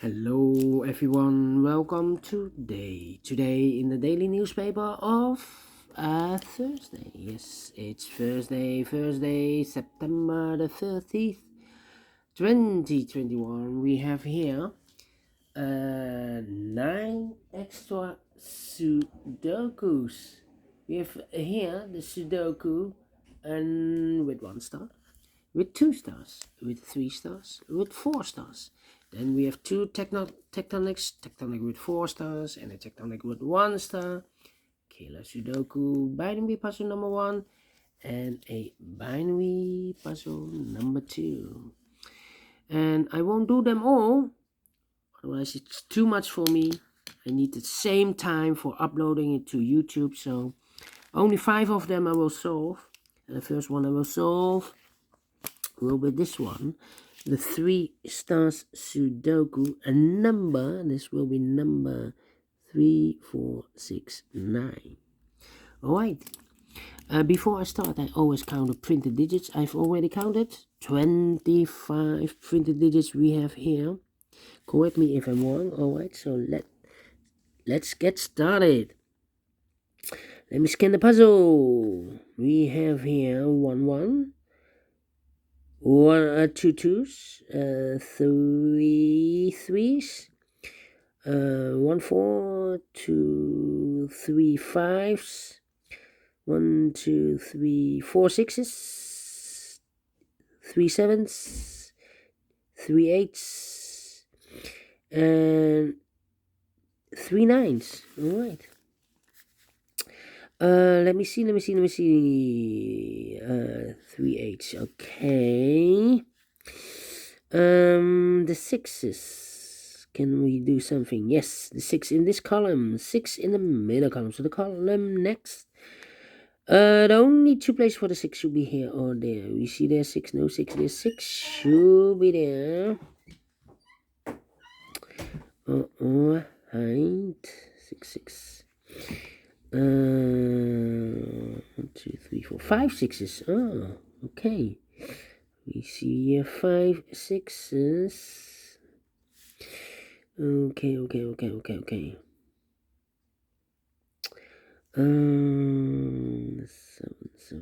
Hello everyone, welcome today in the daily newspaper of Thursday. Yes, it's Thursday, September the 30th, 2021. We have here 9 extra Sudokus. We have here the Sudoku and with 1 star, with 2 stars, with 3 stars, with 4 stars. Then we have 2 tectonic with 4 stars and a tectonic with 1 star, Killer Sudoku, binary puzzle number 1, and a binary puzzle number 2. And I won't do them all, otherwise it's too much for me. I need the same time for uploading it to YouTube, so only 5 of them I will solve. And the first one I will solve will be this one, the Three Stars Sudoku, a number. This will be number 3469. Alright, before I start, I always count the printed digits. I've already counted 25 printed digits we have here. Correct me if I'm wrong. Alright, so let's get started. Let me scan the puzzle. We have here 1 2 twos, 3 threes, 1 4, 2 3 5s, 1 2 3 4 6s, 3 7s, 3 8s, and 3 9s. All right. Let me see. 3 8s. Okay. The 6s. Can we do something? Yes, the 6 in this column. 6 in the middle column. So the column next. The only 2 places for the 6 should be here or there. We see there 6, no 6, there 6 should be there. Height 6. 1 2 3 4 5 6s. Oh, okay. We see here 5 6s. Okay.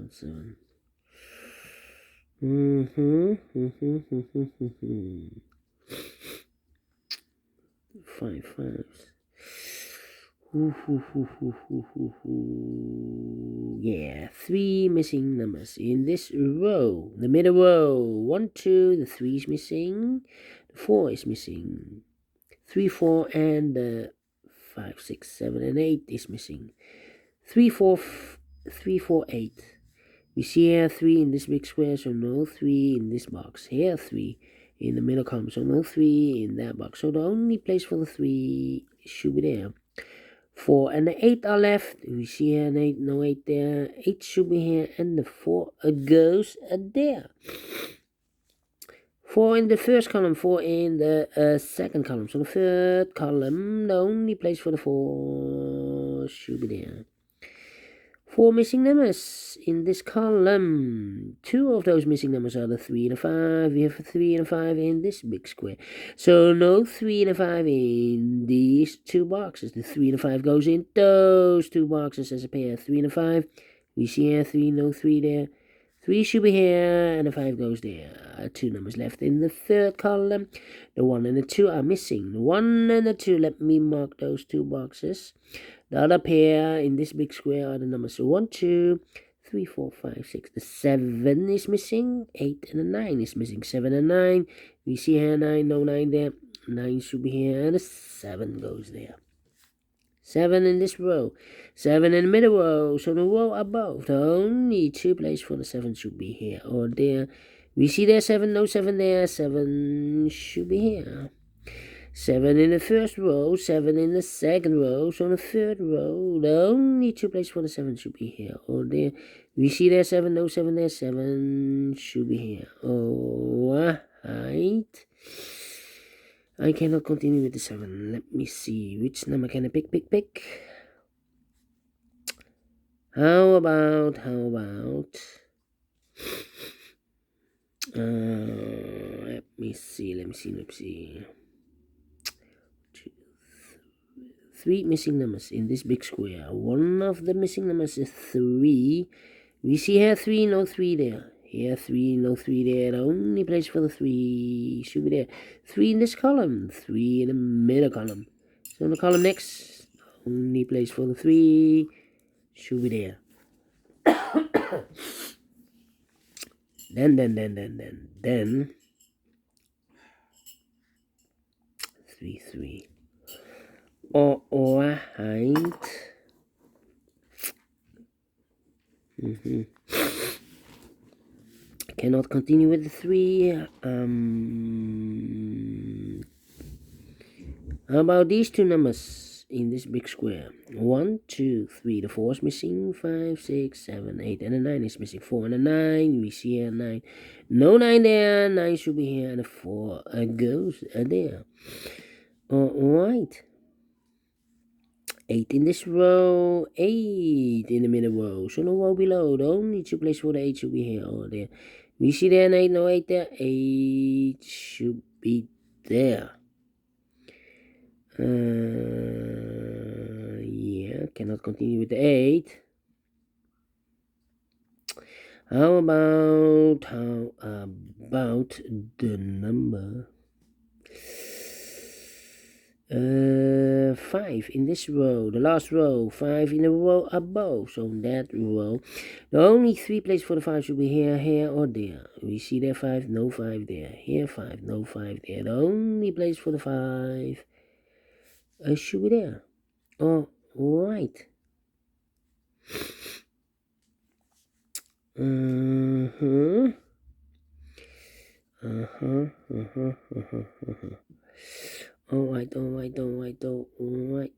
7. 5 5s. Yeah, 3 missing numbers in this row. The middle row. 1 2, the 3 is missing. The 4 is missing. 3 4 and the 5 6 7 and 8 is missing. 3 4 8. We see here 3 in this big square, so no 3 in this box. Here 3 in the middle column, so no 3 in that box. So the only place for the 3 should be there. 4 and the 8 are left. We see here an 8, no 8 there. 8 should be here, and the 4 goes there. 4 in the first column, 4 in the second column. So the third column, the only place for the 4 should be there. 4 missing numbers in this column. 2 of those missing numbers are the 3 and the 5. We have a 3 and a 5 in this big square. So no 3 and a 5 in these 2 boxes. The 3 and the 5 goes in those 2 boxes as a pair. 3 and a 5. We see here 3, no 3 there. 3 should be here, and the 5 goes there. 2 numbers left in the third column. The 1 and the 2 are missing. The 1 and the 2, let me mark those 2 boxes. The other pair in this big square are the numbers 1 2 3 4 5 6. The 7 is missing. 8 and the 9 is missing. 7 and 9. We see here 9, no 9 there. 9 should be here, and the 7 goes there. 7 in this row. 7 in the middle row. So the row above, the only 2 places for the 7 should be here or there. We see there 7, no 7 there. 7 should be here. 7 in the first row, 7 in the second row. So in the third row, the only 2 places for the 7 should be here or there. We see there 7, no 7 there. 7 should be here. Alright. I cannot continue with the 7. Let me see. Which number can I pick? How about let me see. three missing numbers in this big square. One of the missing numbers is 3. We see here 3, no 3 there. Here 3, no 3 there. The only place for the 3 should be there. 3 in this column, 3 in the middle column. So in the column next, only place for the 3 should be there. Then 3, 3. Alright. Cannot continue with the 3. How about these two numbers in this big square? 1, 2, 3. The 4 is missing. 5, 6, 7, 8, and the 9 is missing. 4 and the 9. We see here 9. No 9 there. 9 should be here, and the 4 goes there. Alright. 8 in this row, 8 in the middle row. So no row below. The only two places for the 8 should be here or there. We see there an 8, no 8 there. 8 should be there. Yeah, cannot continue with the 8. How about the number 5 in this row, the last row, 5 in the row above. So in that row, the only 3 places for the 5 should be here, here, or there. We see there 5, no 5 there. Here 5, no 5 there. The only place for the 5 should be there. All right. All right. 999.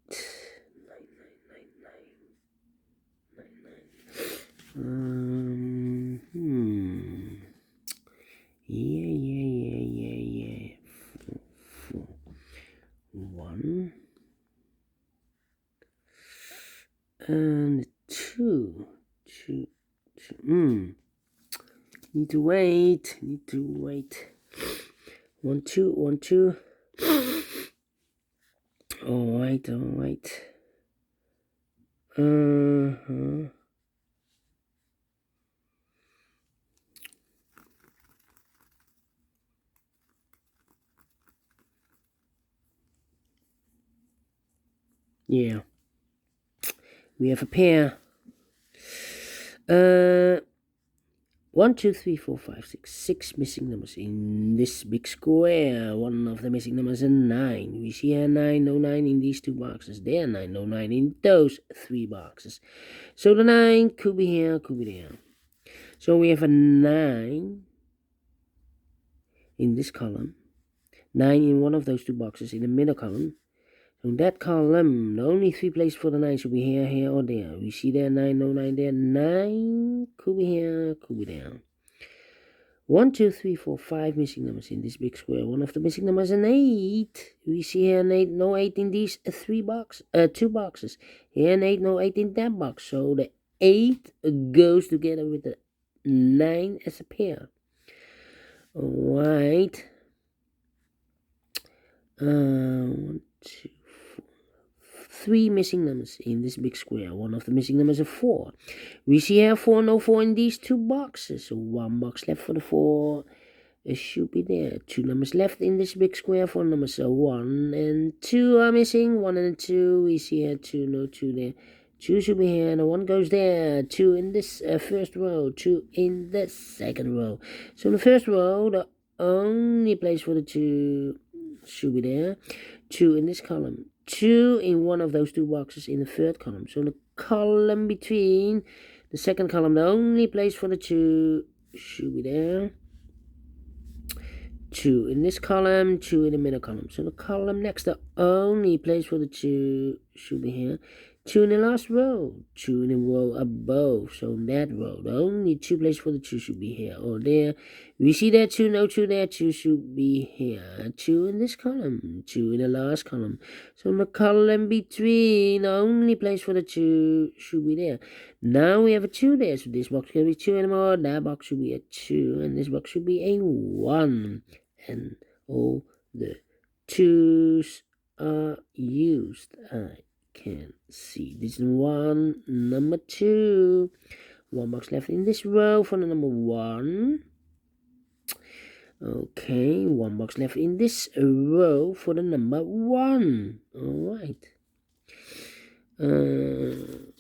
Yeah. 1 and 2. Need to wait. 1, 2. All right. Yeah. We have a pair. 1, 2, 3, 4, 5, 6. 6 missing numbers in this big square. One of the missing numbers is 9. We see here 9, no 9 in these 2 boxes. There 9, no 9 in those 3 boxes. So the 9 could be here, could be there. So we have a 9 in this column. 9 in one of those 2 boxes in the middle column. So in that column, the only 3 places for the 9 should be here, or there. We see there 9, no 9 there. 9 could be here, could be there. 1, 2, 3, 4, 5 missing numbers in this big square. One of the missing numbers is an 8. We see here an 8, no 8 in these 2 boxes. Here an 8, no 8 in that box. So the 8 goes together with the 9 as a pair. Alright. 1, 2, 3 missing numbers in this big square. One of the missing numbers is 4. We see here 4, no 4 in these 2 boxes. So 1 box left for the 4. It should be there. 2 numbers left in this big square. 4 numbers. So 1 and 2 are missing. 1 and 2. We see here 2, no 2 there. 2 should be here, and 1 goes there. 2 in this first row. 2 in the second row. So in the first row, the only place for the 2 should be there. 2 in this column. 2 in one of those 2 boxes in the third column. So in the column between the second column, the only place for the 2 should be there. 2 in this column, 2 in the middle column. So the column next, the only place for the 2 should be here. 2 in the last row, 2 in the row above. So in that row, the only 2 places for the 2 should be here or there. We see that 2, no 2 there, 2 should be here. 2 in this column, 2 in the last column. So in the column between, the only place for the 2 should be there. Now we have a 2 there, so this box can be 2 anymore. That box should be a 2, and this box should be a 1. And all the 2's are used. can't see. This is 1, number 2. 1 box left in this row for the number 1. Okay, 1 box left in this row for the number 1. Alright. Then.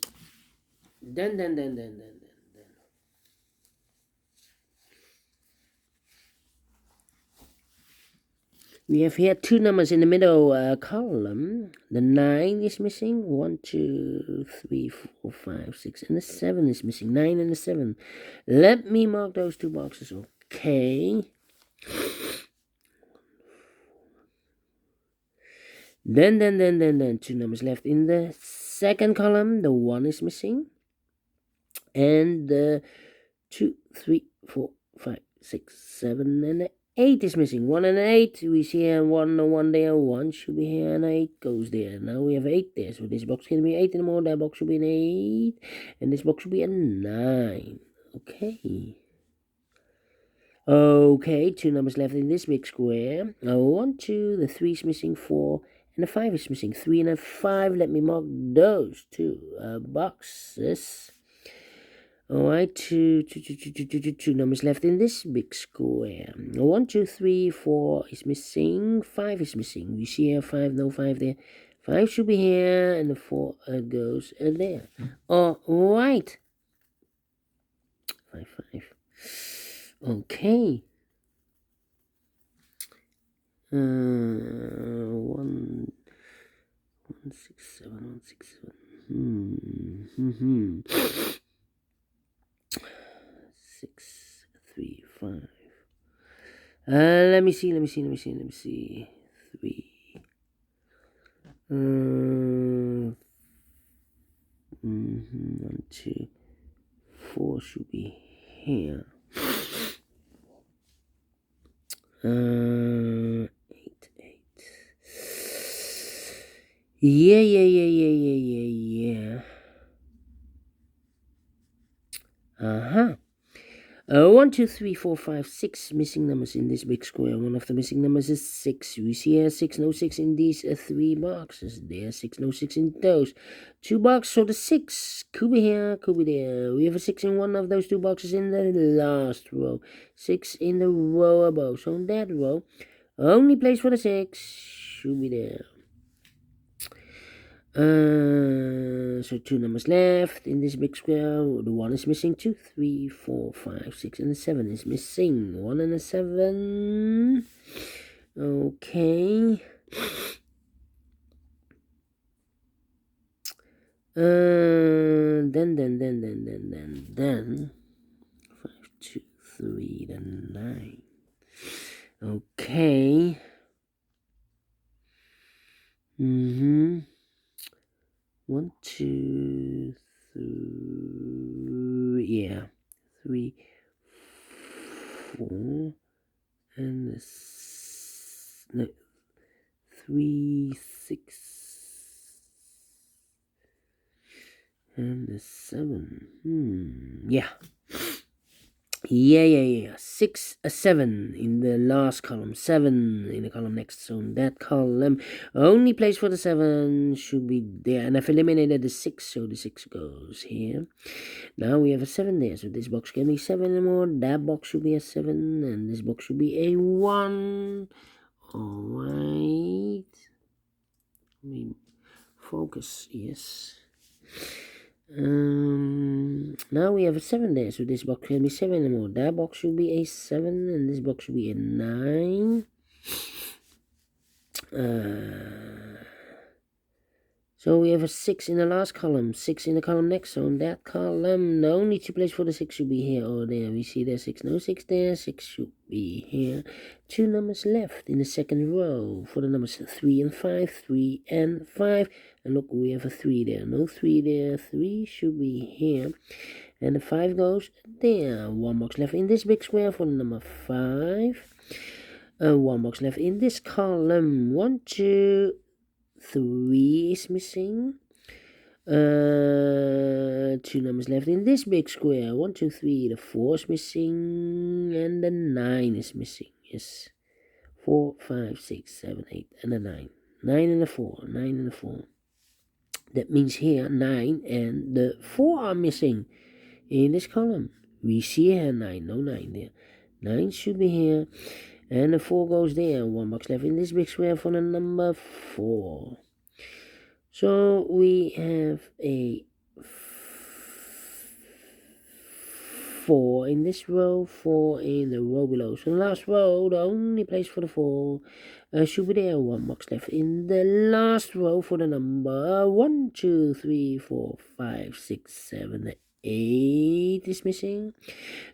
We have here 2 numbers in the middle column. The 9 is missing. 1, 2, 3, 4, 5, 6, and the 7 is missing. 9 and the 7. Let me mark those 2 boxes. Okay. Then 2 numbers left in the second column. The 1 is missing. And the 2, 3, 4, 5, 6, 7, and the 8 is missing. 1 and 8. We see here 1 there. 1 should be here and 8 goes there. Now we have 8 there. So this box can be 8 anymore. That box should be an 8. And this box should be a 9. Okay. Okay, 2 numbers left in this big square. 1, 2, the 3 is missing, 4, and the 5 is missing. 3 and a 5. Let me mark those 2 boxes. Alright, two numbers left in this big square. 1, 2, 3, 4 is missing. 5 is missing. We see here 5, no 5 there. 5 should be here, and the 4 goes there. Alright. 5, 5. Okay. 1, 6, 7, 1, 6, 7. 6, 3, 5. Let me see. 3. 1, 2, 4 should be here. 8. Yeah. 1, 2, 3, 4, 5, 6 missing numbers in this big square. One of the missing numbers is 6. We see here 6, no 6 in these 3 boxes. There, 6, no 6 in those 2 boxes. So the 6 could be here, could be there. We have a 6 in one of those 2 boxes in the last row. 6 in the row above. So in that row, only place for the 6 should be there. So 2 numbers left in this big square. The 1 is missing. 2, 3, 4, 5, 6, and the 7 is missing. 1 and a 7. Okay. Then 5, 2, 3, then 9. Okay. 1, 2, 3, yeah, 3, 4, and 3, 6, and the 7. Yeah. 6, 7 in the last column, 7 in the column next. So in that column, only place for the 7 should be there. And I've eliminated the 6, so the 6 goes here. Now we have a 7 there, so this box can be 7 anymore. That box should be a 7, and this box should be a 1. Alright. Let me focus, yes. Now we have a 7 there, so this box can be 7 anymore. That box should be a 7, and this box should be a 9. So we have a 6 in the last column, 6 in the column next. So in that column, the only 2 places for the 6 should be here or there. We see there's 6, no 6 there, 6 should be here. 2 numbers left in the second row for the numbers 3 and 5, 3 and 5. And look, we have a 3 there, no 3 there, 3 should be here. And the 5 goes there. 1 box left in this big square for the number 5. 1 box left in this column. 1, 2, 3 is missing. 2 numbers left in this big square. 1, 2, 3. The 4 is missing, and the 9 is missing. Yes, 4, 5, 6, 7, 8, and the 9. 9 and the 4. 9 and the 4. That means here 9 and the 4 are missing in this column. We see here 9, no 9 there. 9 should be here, and the 4 goes there. 1 box left in this big square for the number 4. So we have a 4 in this row, 4 in the row below. So the last row, the only place for the 4 should be there. 1 box left in the last row for the number 1, 2, 3, 4, 5, 6, 7, 8 is missing.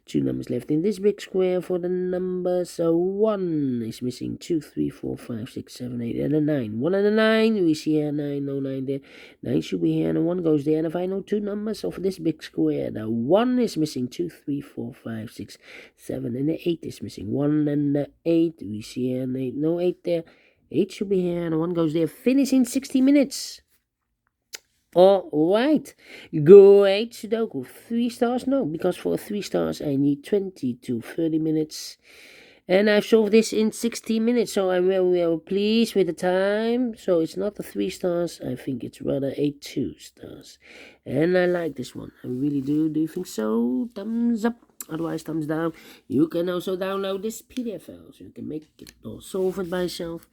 2 numbers left in this big square for the numbers. 1 is missing. 2, 3, 4, 5, 6, 7, 8, and a 9. 1 and a 9. We see here 9, no 9 there. 9 should be here, and a 1 goes there. And if I know 2 numbers of this big square, the 1 is missing. 2, 3, 4, 5, 6, 7, and the 8 is missing. 1 and the 8. We see here an 8, no 8 there. 8 should be here, and a 1 goes there. Finish in 60 minutes. Alright, great Sudoku. 3 stars? No, because for 3 stars I need 20 to 30 minutes. And I've solved this in 60 minutes, so I'm very pleased with the time. So it's not the 3 stars, I think it's rather a 2 stars. And I like this one, I really do. Do you think so? Thumbs up, otherwise thumbs down. You can also download this PDF file, so you can make it or solve it by yourself.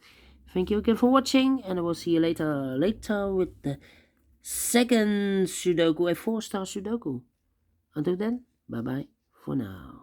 Thank you again for watching, and I will see you later with the second Sudoku, a 4-star Sudoku. Until then, bye bye for now.